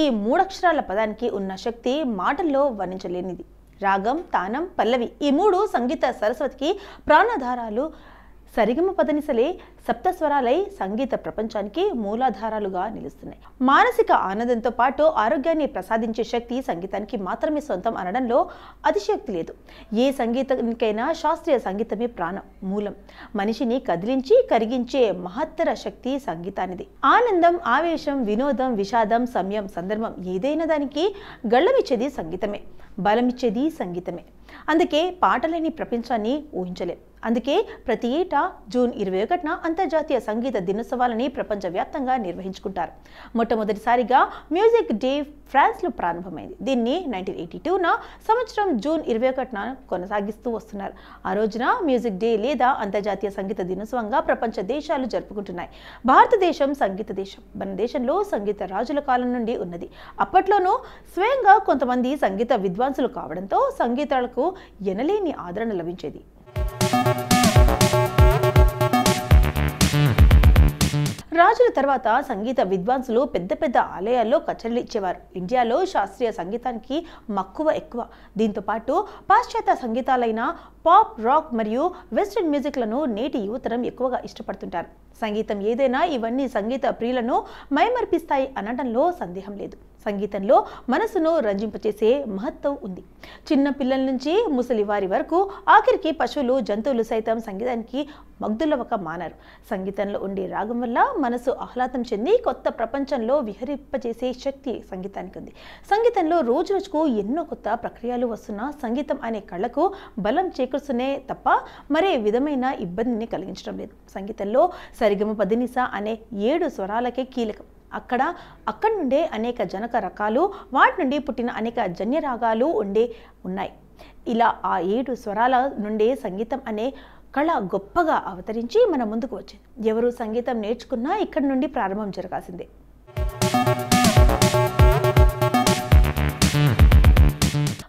ఈ మూడక్షరాల పదానికి ఉన్న శక్తి మాటల్లో వర్ణించలేనిది. రాగం, తానం, పల్లవి ఈ మూడు సంగీత సరస్వతికి ప్రాణాధారాలు. సరిగమ పదనిసలే సప్తస్వరాలై సంగీత ప్రపంచానికి మూలాధారాలుగా నిలుస్తున్నాయి. మానసిక ఆనందంతో పాటు ఆరోగ్యాన్ని ప్రసాదించే శక్తి సంగీతానికి మాత్రమే సొంతం అనడంలో అతిశయోక్తి లేదు. ఏ సంగీతానికైనా శాస్త్రీయ సంగీతమే ప్రాణం, మూలం. మనిషిని కదిలించి కరిగించే మహత్తర శక్తి సంగీతానిది. ఆనందం, ఆవేశం, వినోదం, విషాదం, సమయం, సందర్భం ఏదైనా దానికి గళ్ళమిచ్చేది సంగీతమే, బలమిచ్చేది సంగీతమే. అందుకే పాటలేని ప్రపంచాన్ని ఊహించలేం. అందుకే ప్రతి ఏటా జూన్ 21న అంతర్జాతీయ సంగీత దినోత్సవాలని ప్రపంచవ్యాప్తంగా నిర్వహించుకుంటారు. మొట్టమొదటిసారిగా మ్యూజిక్ డే ఫ్రాన్స్లో ప్రారంభమైంది. దీన్ని 1982న సంవత్సరం జూన్ 21న కొనసాగిస్తూ వస్తున్నారు. ఆ రోజున మ్యూజిక్ డే లేదా అంతర్జాతీయ సంగీత దినోత్సవంగా ప్రపంచ దేశాలు జరుపుకుంటున్నాయి. భారతదేశం సంగీత దేశం. మన దేశంలో సంగీత రాజుల కాలం నుండి ఉన్నది. అప్పట్లోనూ స్వయంగా కొంతమంది సంగీత విద్వాంసులు కావడంతో సంగీతాలకు ఎనలేని ఆదరణ లభించేది. రాజుల తర్వాత సంగీత విద్వాంసులు పెద్ద పెద్ద ఆలయాల్లో కచేరీలు ఇచ్చేవారు. ఇండియాలో శాస్త్రీయ సంగీతానికి మక్కువ ఎక్కువ. దీంతో పాటు పాశ్చాత్య సంగీతాలైన పాప్, రాక్ మరియు వెస్టర్న్ మ్యూజిక్లను నేటి యువతరం ఎక్కువగా ఇష్టపడుతుంటారు. సంగీతం ఏదైనా ఇవన్నీ సంగీత ప్రియులను మైమర్పిస్తాయి అనడంలో సందేహం లేదు. సంగీతంలో మనసును రంజింపచేసే మహత్వం ఉంది. చిన్న పిల్లల నుంచి ముసలి వారి వరకు, ఆఖరికి పశువులు, జంతువులు సైతం సంగీతానికి మగ్ధులవక మానరు. సంగీతంలో ఉండే రాగం వల్ల మనసు ఆహ్లాదం చెంది కొత్త ప్రపంచంలో విహరింపచేసే శక్తి సంగీతానికి ఉంది. సంగీతంలో రోజు రోజుకు ఎన్నో కొత్త ప్రక్రియలు వస్తున్నా సంగీతం అనే కళకు బలం చేకూరుస్తూనే తప్ప మరే విధమైన ఇబ్బందిని కలిగించడం లేదు. సంగీతంలో సరిగమ పదనిస అనే 7 స్వరాలకే కీలకం. అక్కడి నుండే అనేక జనక రకాలు, వాటి నుండి పుట్టిన అనేక జన్య రాగాలు ఉన్నాయి. ఇలా ఆ 7 స్వరాల నుండే సంగీతం అనే కళ గొప్పగా అవతరించి మన ముందుకు వచ్చింది. ఎవరు సంగీతం నేర్చుకున్నా ఇక్కడి నుండి ప్రారంభం జరగాల్సిందే.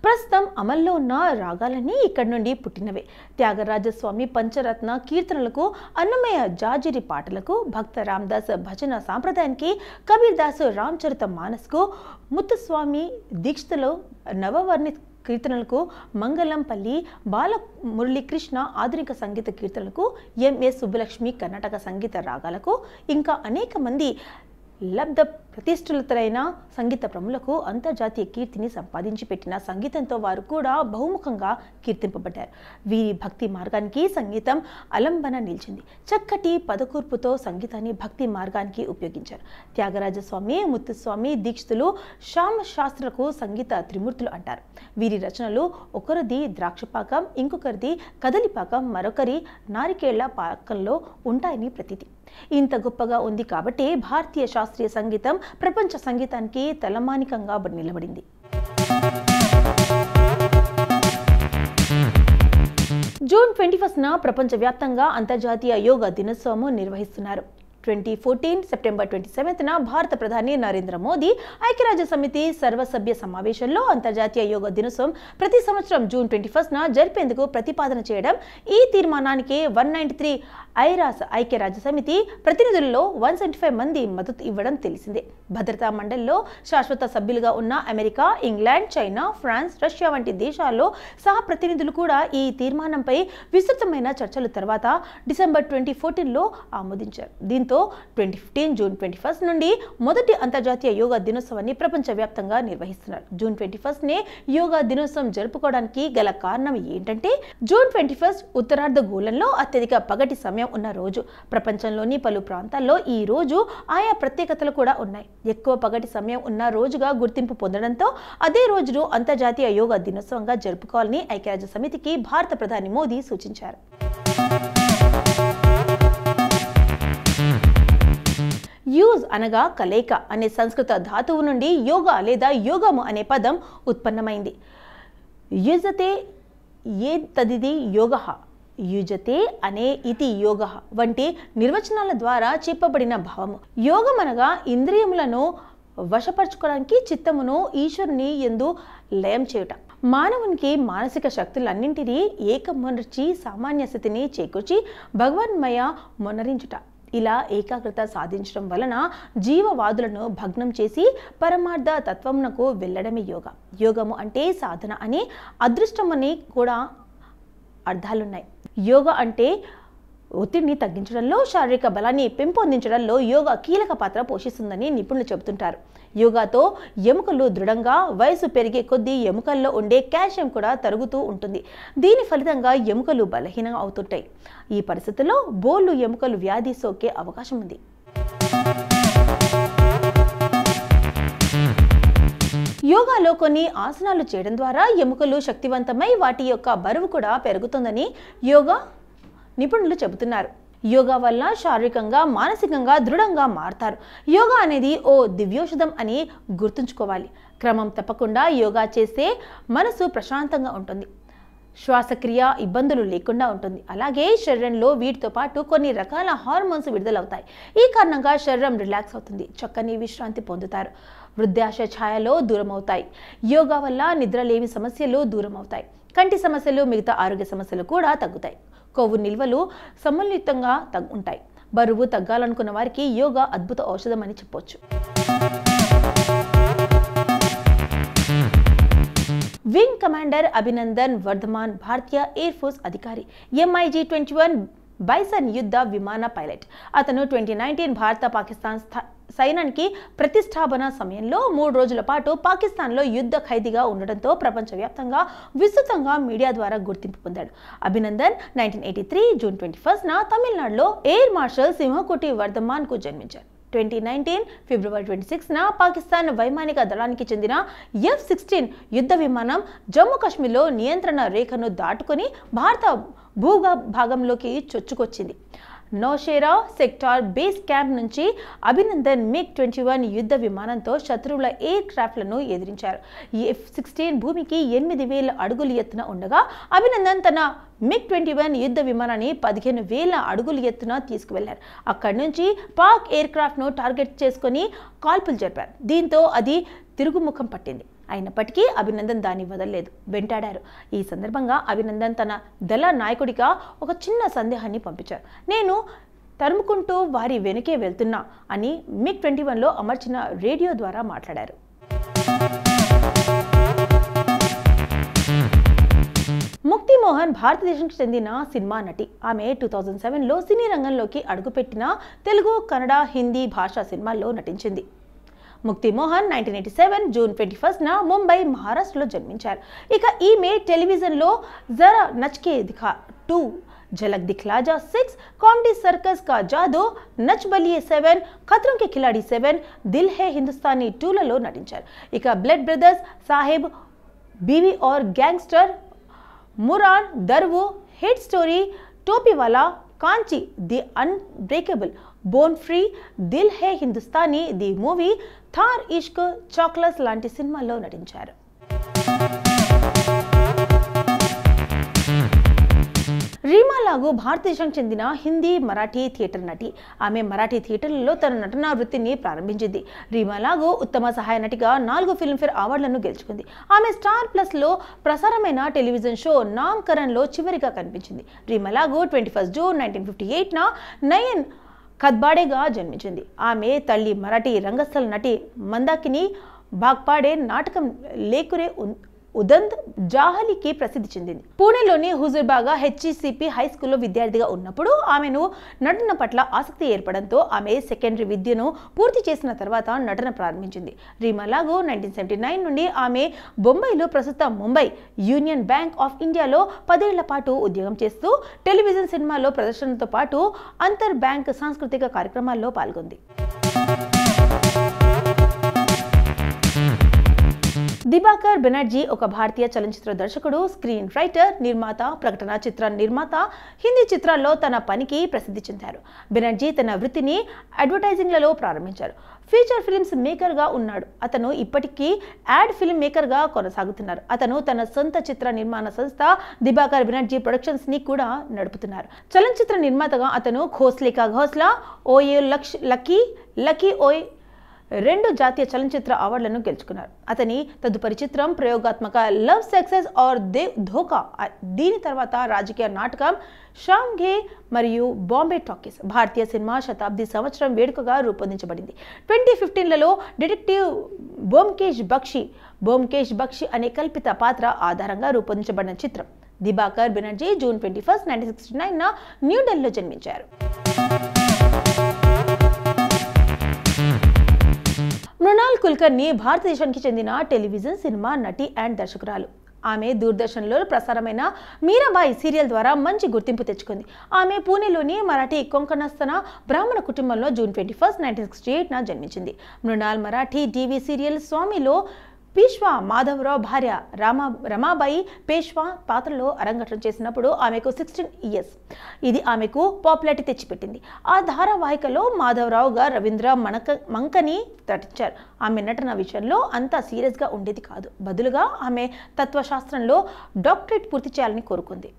ప్రస్తుతం అమల్లో ఉన్న రాగాలన్నీ ఇక్కడి నుండి పుట్టినవే. త్యాగరాజస్వామి పంచరత్న కీర్తనలకు, అన్నమయ్య జాజిరి పాటలకు, భక్త రామదాస్ భజన సాంప్రదాయానికి, కబీర్ దాస్ రామచరిత మానస్కు, ముత్తుస్వామి దీక్షితులు నవవర్ణి కీర్తనలకు, మంగళంపల్లి బాలమురళీకృష్ణ ఆధునిక సంగీత కీర్తనలకు, ఎంఎస్ సుబ్బలక్ష్మి కర్ణాటక సంగీత రాగాలకు, ఇంకా అనేక మంది లబ్ధ ప్రతిష్ఠితులైన సంగీత ప్రముఖులకు అంతర్జాతీయ కీర్తిని సంపాదించి పెట్టిన సంగీతంతో వారు కూడా బహుముఖంగా కీర్తింపబడ్డారు. వీరి భక్తి మార్గానికి సంగీతం అలంబన నిలిచింది. చక్కటి పదకూర్పుతో సంగీతాన్ని భక్తి మార్గానికి ఉపయోగించారు. త్యాగరాజస్వామి, ముత్తుస్వామి దీక్షితులు, శ్యామశాస్త్రులకు సంగీత త్రిమూర్తులు అంటారు. వీరి రచనలు ఒకరిది ద్రాక్షపాకం, ఇంకొకరిది కదలిపాకం, మరొకరి నారికేళ్ల పాకంలో ఉంటాయని ప్రతీతి. ఇంత గొప్పగా ఉంది కాబట్టి భారతీయ శాస్త్రీయ సంగీతం ప్రపంచ సంగీతానికి తలమానికంగా నిలబడింది. జూన్ 21న ప్రపంచవ్యాప్తంగా అంతర్జాతీయ యోగా దినోత్సవం నిర్వహిస్తున్నారు. 2014 సెప్టెంబర్ 27న భారత ప్రధాని నరేంద్ర మోదీ ఐక్యరాజ్య సమితి సర్వసభ్య సమావేశంలో అంతర్జాతీయ యోగా దినోత్సవం ప్రతి సంవత్సరం జూన్ 21న జరిపేందుకు ప్రతిపాదన చేయడం, ఈ తీర్మానానికి 193 ఐరాస్ ఐక్యరాజ్య సమితి ప్రతినిధుల్లో 175 మంది మద్దతు ఇవ్వడం తెలిసిందే. భద్రతా మండలిలో శాశ్వత సభ్యులుగా ఉన్న America, England, China, France, Russia వంటి దేశాల్లో సహ ప్రతినిధులు కూడా ఈ తీర్మానంపై విస్తృతమైన చర్చల తర్వాత డిసెంబర్ 2014లో ఆమోదించారు. దీంతో 2015 జూన్ 21 నుండి మొదటి అంతర్జాతీయ యోగా దినోత్సవాన్ని ప్రపంచవ్యాప్తంగా నిర్వహిస్తున్నారు. జూన్ 21నే యోగా దినోత్సవం జరుపుకోవడానికి గల కారణం ఏంటంటే, జూన్ 21 ఉత్తరార్ధగోళంలో అత్యధిక పగటి సమయం ఉన్న రోజు. ప్రపంచంలోని పలు ప్రాంతాల్లో ఈ రోజు ఆయా ప్రత్యేకతలు కూడా ఉన్నాయి. ఎక్కువ పగటి సమయం ఉన్న రోజుగా గుర్తింపు పొందడంతో అదే రోజును అంతర్జాతీయ యోగా దినోత్సవంగా జరుపుకోవాలని ఐక్యరాజ్య సమితికి భారత ప్రధాని మోదీ సూచించారు. యూజ్ అనగా కలయిక అనే సంస్కృత ధాతువు నుండి యోగా లేదా యోగము అనే పదం ఉత్పన్నమైంది. యుజతే ఏ తదిది యోగః, యుజతే అనే ఇతి యోగః వంటి నిర్వచనాల ద్వారా చెప్పబడిన భావము. యోగం అనగా ఇంద్రియములను వశపరచుకోవడానికి చిత్తమును ఈశ్వరుని యందు లయం చేయుట. మానవునికి మానసిక శక్తులన్నింటినీ ఏకమొనర్చి సామాన్య స్థితిని చేకూర్చి భగవన్మయ మొనరించుట. ఇలా ఏకాగ్రత సాధించడం వలన జీవవాదులను భగ్నం చేసి పరమార్థ తత్వమునకు వెళ్ళడమే యోగా. యోగము అంటే సాధన అని, అదృష్టం అని కూడా అర్థాలున్నాయి. యోగా అంటే ఒత్తిడిని తగ్గించడంలో, శారీరక బలాన్ని పెంపొందించడంలో యోగా కీలక పాత్ర పోషిస్తుందని నిపుణులు చెబుతుంటారు. యోగాతో ఎముకలు దృఢంగా, వయసు పెరిగే కొద్దీ ఎముకల్లో ఉండే కాల్షియం కూడా తరుగుతూ ఉంటుంది. దీని ఫలితంగా ఎముకలు బలహీనంగా అవుతుంటాయి. ఈ పరిస్థితుల్లో బోళ్ళు ఎముకలు వ్యాధి సోకే అవకాశం ఉంది. యోగాలో కొన్ని ఆసనాలు చేయడం ద్వారా ఎముకలు శక్తివంతమై వాటి యొక్క బరువు కూడా పెరుగుతుందని యోగా నిపుణులు చెబుతున్నారు. యోగా వల్ల శారీరకంగా, మానసికంగా దృఢంగా మారతారు. యోగా అనేది ఓ దివ్యౌషధం అని గుర్తుంచుకోవాలి. క్రమం తప్పకుండా యోగా చేస్తే మనసు ప్రశాంతంగా ఉంటుంది, శ్వాసక్రియ ఇబ్బందులు లేకుండా ఉంటుంది. అలాగే శరీరంలో వీటితో పాటు కొన్ని రకాల హార్మోన్స్ విడుదలవుతాయి. ఈ కారణంగా శరీరం రిలాక్స్ అవుతుంది, చక్కని విశ్రాంతి పొందుతారు, వృద్ధాశ ఛాయలో దూరం అవుతాయి. యోగా వల్ల నిద్రలేమి సమస్యలు దూరం అవుతాయి, కంటి సమస్యలు, మిగతా ఆరోగ్య సమస్యలు కూడా తగ్గుతాయి. కొవ్వు నిల్వలు సమన్వితంగా ఉంటాయి. బరువు తగ్గాలనుకున్న వారికి యోగా అద్భుత ఔషధం అని చెప్పొచ్చు. వింగ్ కమాండర్ అభినందన్ వర్ధమాన్ భారతీయ ఎయిర్ ఫోర్స్ అధికారి, MiG-21 బైసన్ యుద్ధ విమాన పైలట్. అతను 2019 భారత పాకిస్తాన్ సైన్యానికి ప్రతిష్టాపన సమయంలో 3 రోజుల పాటు పాకిస్తాన్లో యుద్ధ ఖైదీగా ఉండడంతో ప్రపంచవ్యాప్తంగా విస్తృతంగా మీడియా ద్వారా గుర్తింపు పొందాడు. అభినందన్ 1983 జూన్ 21న తమిళనాడులో ఎయిర్ మార్షల్ సింహకుటి వర్ధమాన్కు జన్మించారు. 2019 ఫిబ్రవరి 26న పాకిస్తాన్ వైమానిక దళానికి చెందిన F-16 యుద్ధ విమానం జమ్మూ కాశ్మీర్లో నియంత్రణ రేఖను దాటుకుని భారత భూభాగంలోకి చొచ్చుకొచ్చింది. నౌషేరా సెక్టార్ బేస్ క్యాంప్ నుంచి అభినందన్ MiG-21 యుద్ధ విమానంతో శత్రువుల ఎయిర్ క్రాఫ్ట్లను ఎదిరించారు. ఈ F-16 భూమికి 8,000 అడుగుల ఎత్తున ఉండగా అభినందన్ తన MiG-21 యుద్ధ విమానాన్ని 15,000 అడుగుల ఎత్తున తీసుకువెళ్లారు. అక్కడి నుంచి పాక్ ఎయిర్ క్రాఫ్ట్ను టార్గెట్ చేసుకుని కాల్పులు జరిపారు. దీంతో అది తిరుగుముఖం పట్టింది. అయినప్పటికీ అభినందన్ దాన్ని వదలలేదు, వెంటాడారు. ఈ సందర్భంగా అభినందన్ తన దళ నాయకుడిగా ఒక చిన్న సందేహాన్ని పంపించారు. నేను తరుముకుంటూ వారి వెనుకే వెళ్తున్నా అని MiG-21లో అమర్చిన రేడియో ద్వారా మాట్లాడారు. ముక్తి మోహన్ భారతదేశానికి చెందిన సినిమా నటి. ఆమె 2007లో సినీ రంగంలోకి అడుగుపెట్టిన తెలుగు, కన్నడ, హిందీ భాషా సినిమాల్లో నటించింది. ముక్తి మోహన్ 1987 జూన్ 21న ముంబై, మహారాష్ట్రలో జన్మించారు. ఇక ఈమె టెలివిజన్లో జరా నచ్కే దిఖా 2, झलक दिखला जा 6, कॉमेडी सर्कस का जादू, नच बलिए 7, खतरों के खिलाड़ी 7, दिल है हिंदुस्तानी 2లలో నటించారు. ఇక blood brothers, Saheb, Biwi aur gangster, Murran, दरवो, hit story, Topiwala, Kaanchi, the unbreakable, born free, Dil Hai Hindustani, the movie, Thar Ishq, chocolates లాంటి సినిమాల్లో నటించారు. రీమా లాగు భారతదేశానికి చెందిన హిందీ, మరాఠీ థియేటర్ నటి. ఆమె మరాఠీ థియేటర్లలో తన నటనా వృత్తిని ప్రారంభించింది. రీమా లాగు ఉత్తమ సహాయ నటిగా 4 ఫిల్మ్ఫేర్ అవార్డులను గెలుచుకుంది. ఆమె స్టార్ ప్లస్లో ప్రసారమైన టెలివిజన్ షో నామ్ కరణ్లో చివరిగా కనిపించింది. రీమా లాగు 21 జూన్ 1958న నయన్ ఖద్బాడేగా జన్మించింది. ఆమె తల్లి మరాఠీ రంగస్థల నటి మందాకిని బాగ్పాడే నాటకం లేకురే ఉదంద్ జాహలికి ప్రసిద్ధి చెందింది. పూణేలోని హుజూర్బాగా HECP హై స్కూల్లో విద్యార్థిగా ఉన్నప్పుడు ఆమెను నటన పట్ల ఆసక్తి ఏర్పడంతో ఆమె సెకండరీ విద్యను పూర్తి చేసిన తర్వాత నటన ప్రారంభించింది. రీమా లాగు 1979 నుండి ఆమె బొంబాయిలో, ప్రస్తుత ముంబై యూనియన్ బ్యాంక్ ఆఫ్ ఇండియాలో 10 ఏళ్ల పాటు ఉద్యోగం చేస్తూ టెలివిజన్, సినిమాలో ప్రదర్శనతో పాటు అంతర్ బ్యాంక్ సాంస్కృతిక కార్యక్రమాల్లో పాల్గొంది. దిబాకర్ బెనర్జీ ఒక భారతీయ చలనచిత్ర దర్శకుడు, స్క్రీన్ రైటర్, నిర్మాత, ప్రకటన చిత్ర నిర్మాత. హిందీ చిత్రాల్లో తన పనికి ప్రసిద్ధి చెందారు. బెనర్జీ తన వృత్తిని అడ్వర్టైజింగ్లలో ప్రారంభించారు. ఫీచర్ ఫిల్మ్స్ మేకర్గా ఉన్నాడు. అతను ఇప్పటికీ యాడ్ ఫిల్మ్ మేకర్గా కొనసాగుతున్నారు. అతను తన సొంత చిత్ర నిర్మాణ సంస్థ దిబాకర్ బెనర్జీ ప్రొడక్షన్స్ ని కూడా నడుపుతున్నారు. చలనచిత్ర నిర్మాతగా అతను ఖోస్లే కా ఘోస్లా, ఓయే లక్కీ, లక్కీ ఓయ్ 2 జాతీయ చలనచిత్ర అవార్డులను గెలుచుకున్నారు. అతని తదుపరి చిత్రం ప్రయోగాత్మక లవ్ సక్సెస్ ఆర్ ధోకా. దీని తర్వాత రాజకీయ నాటకం షామ్ఘే మరియు బాంబే టాకీస్ భారతీయ సినిమా శతాబ్ది సంవత్సరం వేడుకగా రూపొందించబడింది. 2015లలో డిటెక్టివ్ బోమ్కేష్ బక్షి అనే కల్పిత పాత్ర ఆధారంగా రూపొందించబడిన చిత్రం. దిబాకర్ బెనర్జీ జూన్ 21, 1969న న్యూఢిల్లీలో జన్మించారు. మృణాల్ కుల్కర్ని భారతదేశానికి చెందిన టెలివిజన్, సినిమా నటి అండ్ దర్శకురాలు. ఆమె దూరదర్శన్లో ప్రసారమైన మీరాబాయి సీరియల్ ద్వారా మంచి గుర్తింపు తెచ్చుకుంది. ఆమె పూణేలోని మరాఠీ కొంకణస్థన బ్రాహ్మణ కుటుంబంలో జూన్ 21, 1968న జన్మించింది. మృణాల్ మరాఠీ టీవీ సీరియల్ స్వామిలో పీష్వా మాధవరావు భార్య రమాబాయి పేష్వా పాత్రలో అరంగేట్రం చేసినప్పుడు ఆమెకు 16 ఇయర్స్. ఇది ఆమెకు పాపులారిటీ తెచ్చిపెట్టింది. ఆ ధారావాహికలో మాధవరావు గారు రవీంద్ర మంకని నటించారు. ఆమె నటన విషయంలో అంత సీరియస్గా ఉండేది కాదు. బదులుగా ఆమె తత్వశాస్త్రంలో డాక్టరేట్ పూర్తి చేయాలని కోరుకుంది.